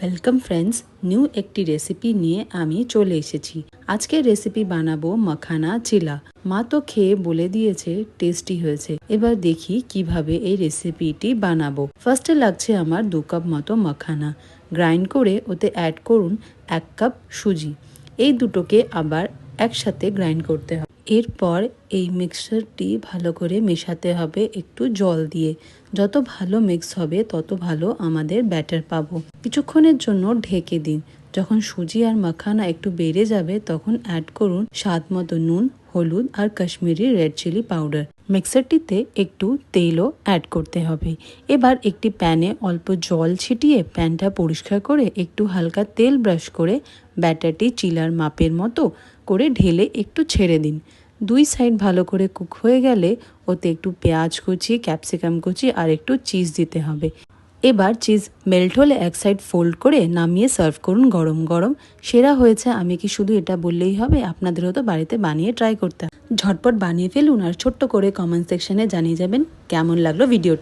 Welcome friends, new একটি recipe নিয়ে আমি চলে এসেছি। আজকে রেসিপি বানাবো মাখানা চিলা। মা তো খেয়ে বলে দিয়েছে টেস্টি হয়েছে। এবার দেখি কিভাবে এই রেসিপিটি বানাবো। ফার্স্টে লাগছে আমার 2 কাপ মতো মাখানা। গ্রাইন্ড করে ওতে অ্যাড করুন 1 কাপ সুজি। এই দুটোকে আবার একসাথে গ্রাইন্ড করতে হবে। এরপর এই মিক্সচারটি ভালো করে মেশাতে হবে একটু জল দিয়ে। যত ভালো মিক্স হবে তত ভালো আমাদের ব্যাটার পাবো। কিছুক্ষণের জন্য ঢেকে দিন। যখন সুজি আর মাখানা একটু বেড়ে যাবে তখন অ্যাড করুন স্বাদ মতো নুন, হলুদ আর কাশ্মীরি রেড চিলি পাউডার। মিক্সারটিতে একটু তেলও অ্যাড করতে হবে। এবার একটি প্যানে অল্প জল ছিটিয়ে প্যানটা পরিষ্কার করে একটু হালকা তেল ব্রাশ করে ব্যাটারটি চিলার মাপের মতো করে ঢেলে একটু ছেড়ে দিন। 2 সাইড ভালো করে কুক হয়ে গেলে ওতে একটু পেঁয়াজ কুচি, ক্যাপসিকাম কুচি আর একটু চিজ দিতে হবে। এবার চিজ মেল্ট হলে এক সাইড ফোল্ড করে নামিয়ে সার্ভ করুন গরম গরম। সেরা হয়েছে আমি কি শুধু এটা বললেই হবে, আপনাদেরও তো বাড়িতে বানিয়ে ট্রাই করতে হবে। ঝটপট বানিয়ে ফেলুন আর ছোট্ট করে কমেন্ট সেকশনে জানিয়ে যাবেন কেমন লাগলো ভিডিওটি।